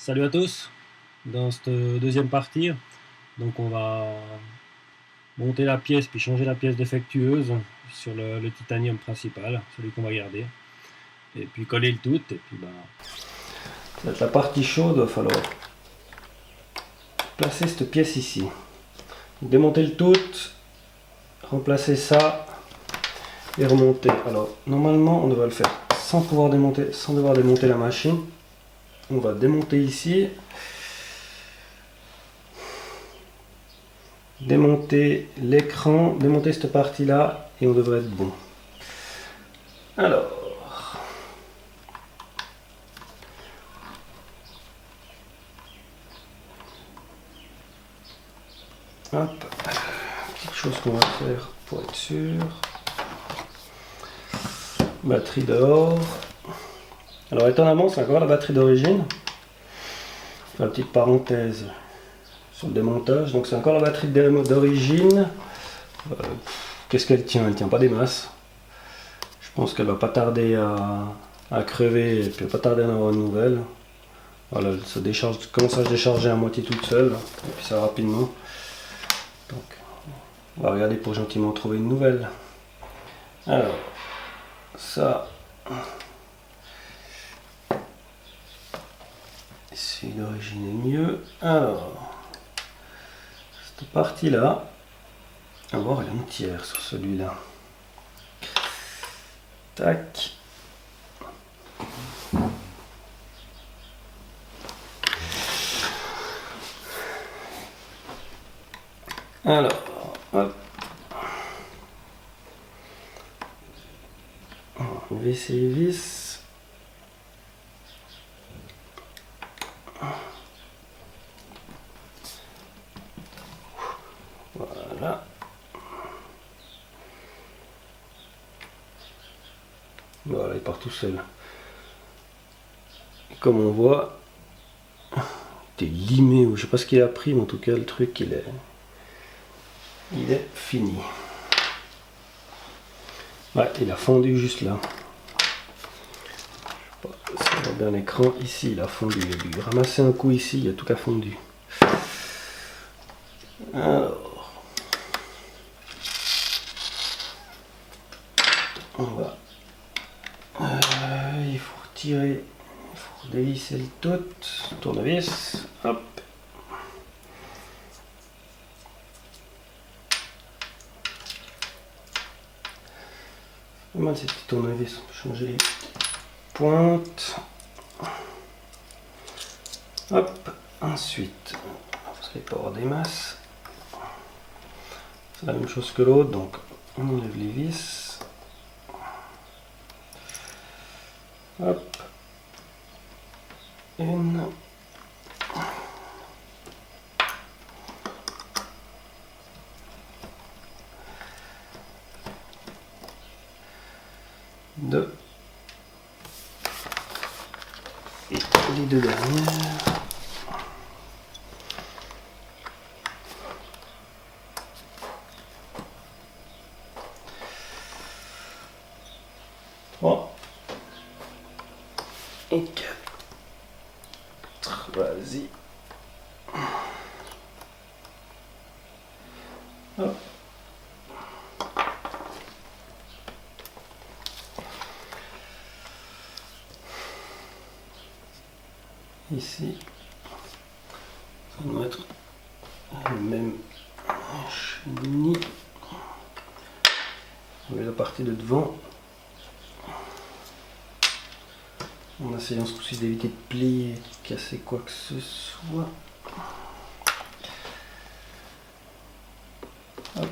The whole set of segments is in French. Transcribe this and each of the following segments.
Salut à tous, dans cette deuxième partie, donc on va monter la pièce puis changer la pièce défectueuse sur le titanium principal, celui qu'on va garder, et puis coller le tout, et puis bah... Ça va être la partie chaude, il va falloir placer cette pièce ici. Démonter le tout, remplacer ça et remonter. Alors normalement on devrait le faire sans devoir démonter la machine. On va démonter ici. Démonter l'écran, démonter cette partie là et on devrait être bon. Alors, hop, petite chose qu'on va faire pour être sûr. Batterie dehors. Alors étonnamment c'est encore la batterie d'origine. Une petite parenthèse sur le démontage, donc c'est encore la batterie d'origine. Qu'est-ce qu'elle tient? Elle tient pas des masses. Je pense qu'elle va pas tarder à crever et puis pas tarder à en avoir une nouvelle. Voilà, elle se décharge, commence à se décharger à moitié toute seule et puis ça rapidement. Donc on va regarder pour gentiment trouver une nouvelle. Alors ça ici l'origine est mieux. Alors cette partie là, on va voir elle est entière sur celui-là. Tac. Alors, hop. On va enlever ces vis. Voilà. Voilà, il part tout seul. Et comme on voit, il est limé, ou je sais pas ce qu'il a pris, mais en tout cas le truc il est fini. Ouais, il a fondu juste là. Je sais pas si on voit bien l'écran, ici il a fondu, il a dû ramasser un coup ici, il a tout a fondu. Alors, on va, il faut retirer, il faut dévisser le tout, tournevis, hop. Pas mal ces petits tournevis, on peut changer les pointes. Hop, ensuite, parce qu'il peut y avoir des masses. C'est la même chose que l'autre, donc on enlève les vis. Hop, une. Deux. Et les deux dernières. Trois. Et quatre. Vas-y. Hop. Ici, ça doit être le même chenille. On met la partie de devant. En essayant ce coup-ci d'éviter de plier, de casser quoi que ce soit. Hop.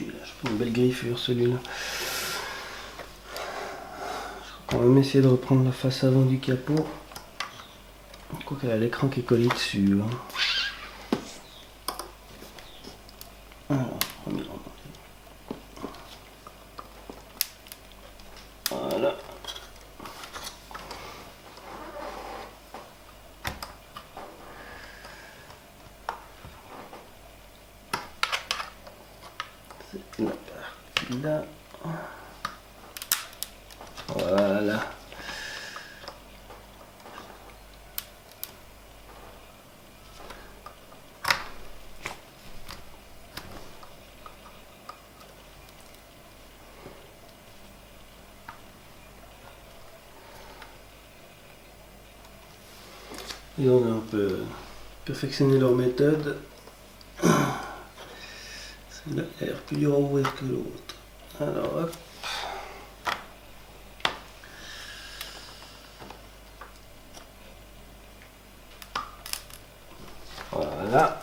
Là, je prends une belle griffure celui-là. On va même essayer de reprendre la face avant du capot. Je crois qu'elle a l'écran qui est collé dessus. Hein. Alors, voilà. C'est la partie là. Voilà. Ils ont un peu perfectionné leur méthode. Celle-là a l'air plus dur à ouvrir que l'autre. Alors hop. Voilà.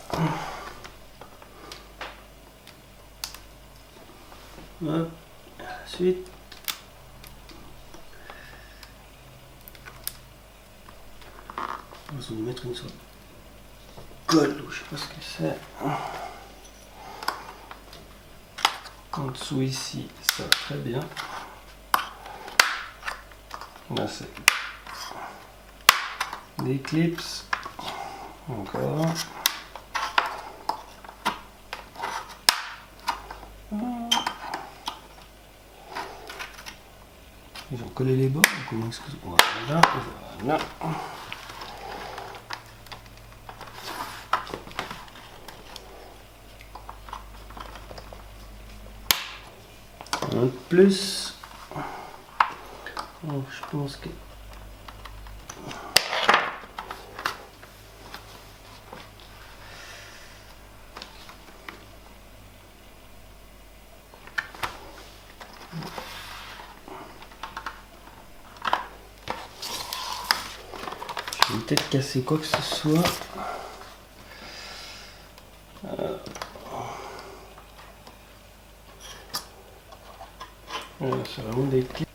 Hop. Ensuite. On va se mettre une sorte de colle, je sais pas ce que c'est. En dessous ici, ça va très bien. Là c'est des clips. Encore. Ils ont collé les bords. Comment est-ce que... Voilà. Voilà. Un de plus. Alors, je pense que... Je vais peut-être casser quoi que ce soit. Voilà, c'est vraiment des clips.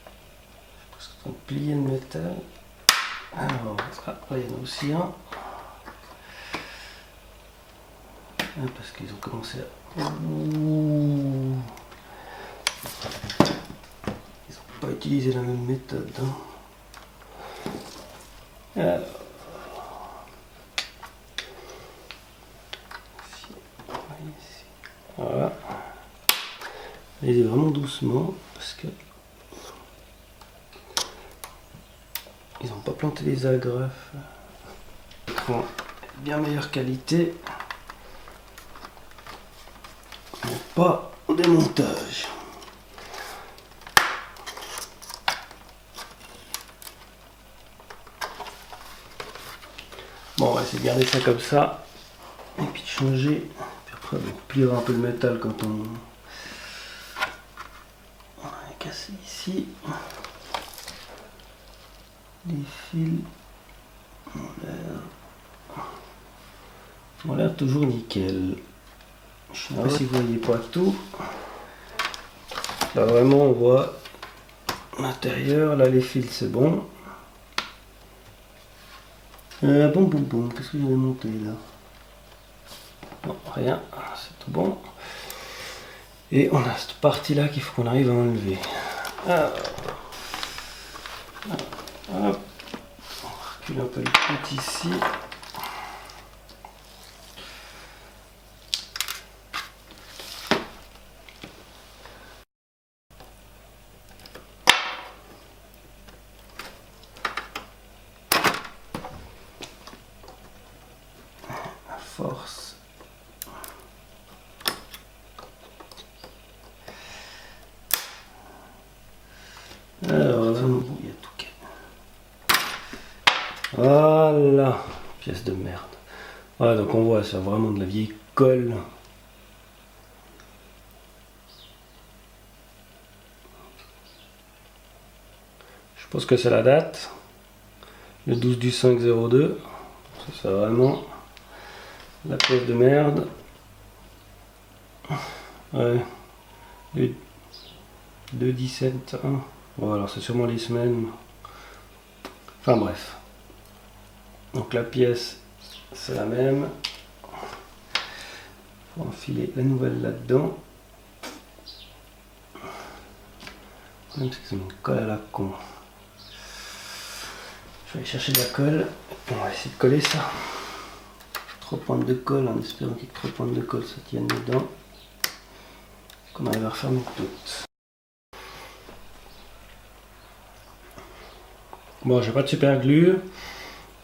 Parce qu'ils ont plié le métal. Alors, là, il y en a aussi un. Parce qu'ils ont commencé à... Ouh. Ils n'ont pas utilisé la même méthode. Hein. Alors. Ici. Voilà. Allez-y vraiment doucement parce que ils n'ont pas planté les agrafes. L'écran bien meilleure qualité, mais pas au démontage. Bon, on va essayer de garder ça comme ça et puis de changer. Puis après, on pliera un peu le métal quand on va casser ici. Les fils ont l'air toujours nickel. Je sais pas si vous voyez pas tout. Là vraiment on voit l'intérieur. Là les fils c'est bon. Bon, qu'est-ce que j'avais monté là? Non, rien, c'est tout bon. Et on a cette partie là qu'il faut qu'on arrive à enlever. Alors, hop. On recule un peu le compte ici. À force. Alors là, il y a tout qui... Voilà, pièce de merde. Voilà, donc on voit, c'est vraiment de la vieille colle. Je pense que c'est la date. Le 12 du 5-02. C'est vraiment la pièce de merde. Ouais. Le 2-17. Bon, alors c'est sûrement les semaines. Enfin bref. Donc la pièce c'est la même. On va enfiler la nouvelle là-dedans. Même si c'est une colle à la con. Je vais aller chercher de la colle. On va essayer de coller ça. 3 pointes de colle en espérant qu'avec 3 pointes de colle ça tienne dedans. Qu'on arrive à refermer toutes. Bon, j'ai pas de super glue,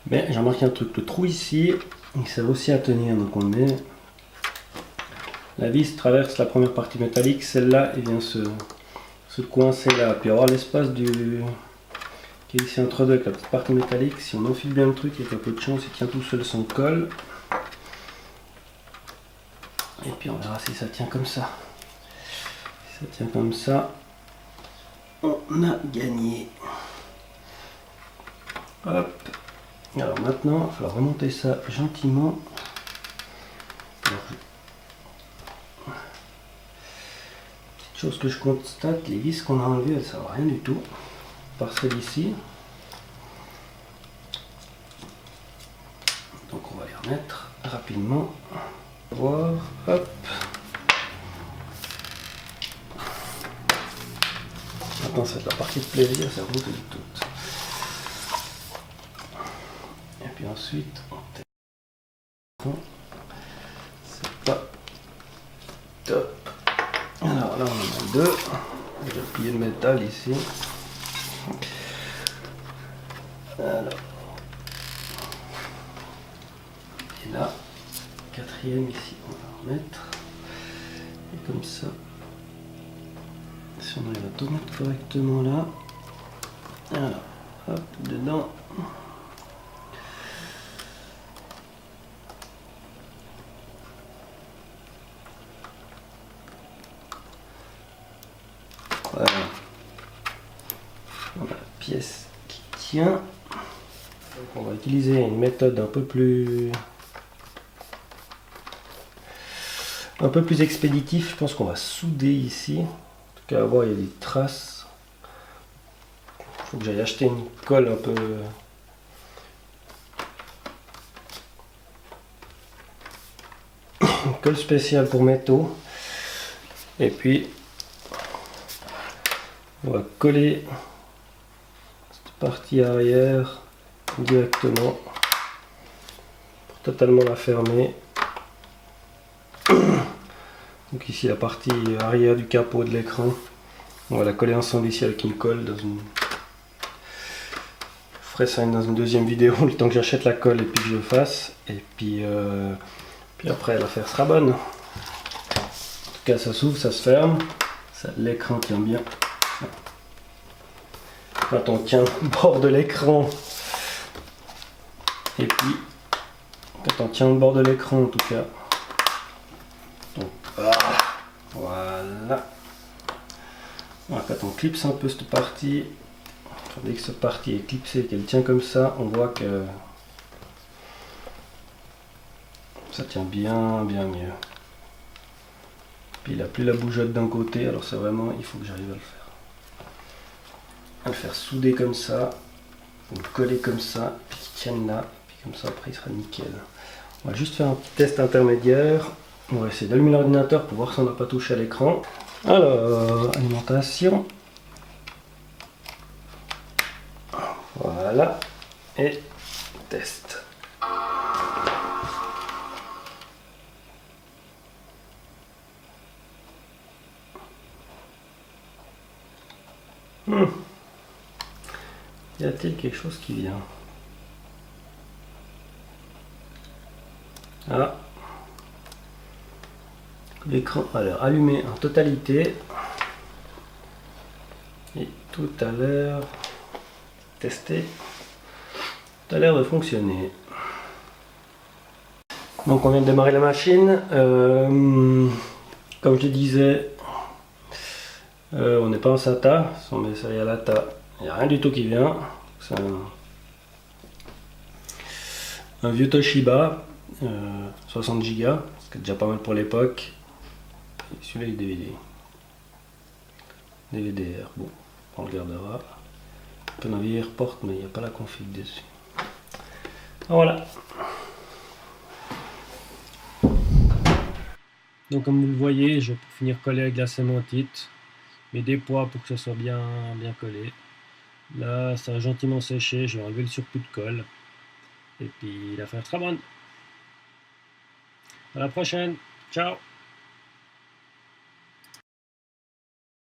mais j'ai remarqué un truc. Le trou ici, il sert aussi à tenir. Donc on le met. La vis traverse la première partie métallique, celle-là, et vient se coincer là. Puis avoir l'espace du qui est ici entre deux avec la petite partie métallique. Si on enfile bien le truc avec un peu de chance, il tient tout seul sans colle. Et puis on verra si ça tient comme ça. Si ça tient comme ça, on a gagné. Hop. Alors maintenant, il va falloir remonter ça gentiment. Alors, petite chose que je constate, les vis qu'on a enlevées, elles ne servent à rien du tout. Par celle ici. Donc on va les remettre rapidement. Voir, hop. Maintenant c'est la partie de plaisir, ça remonte du tout. Et puis ensuite on teste. C'est pas top. Alors là on en a deux. J'ai plié le métal ici. Alors. Et là, quatrième ici, on va remettre. Et comme ça, si on arrive à tout mettre correctement là. Alors, hop, dedans. Voilà. On a la pièce qui tient. Donc on va utiliser une méthode un peu plus expéditif. Je pense qu'on va souder ici. En tout cas, à voir, il y a des traces. Il faut que j'aille acheter une colle un peu. Une colle spéciale pour métaux. Et puis, on va coller cette partie arrière directement pour totalement la fermer. Donc ici la partie arrière du capot de l'écran, on va la coller ensemble ici avec une colle dans une. Je ferai ça dans une deuxième vidéo le temps que j'achète la colle et puis que je le fasse, et puis après l'affaire sera bonne. En tout cas ça s'ouvre, ça se ferme, l'écran tient bien. Quand on tient le bord de l'écran, et puis quand on tient le bord de l'écran en tout cas. Donc, voilà. Alors, quand on clipse un peu cette partie, dès que cette partie est clipsée et qu'elle tient comme ça, on voit que ça tient bien mieux. Puis il n'a plus la bougeotte d'un côté, alors c'est vraiment, il faut que j'arrive à le faire souder comme ça, le coller comme ça, puis qu'il tienne là, puis comme ça après il sera nickel. On va juste faire un petit test intermédiaire. On va essayer d'allumer l'ordinateur pour voir si on n'a pas touché à l'écran. Alors, alimentation. Voilà. Et test. Y a-t-il quelque chose qui vient? Ah. L'écran, alors allumé en totalité. Et tout a l'air testé. Tout a l'air de fonctionner. Donc on vient de démarrer la machine. Comme je disais, on n'est pas en SATA. Si on met ça à l'ATA, il n'y a rien du tout qui vient. C'est un vieux Toshiba, 60 Go, ce qui est déjà pas mal pour l'époque. Celui-là est DVD. DVDR, bon, on le gardera. On peut naviguer porte, mais il n'y a pas la config dessus. Voilà. Donc comme vous le voyez, je vais finir coller avec la cémentite. Mais des poids pour que ce soit bien collé. Là, ça a gentiment séché, je vais enlever le surplus de colle. Et puis l'affaire sera bonne. À la prochaine, ciao!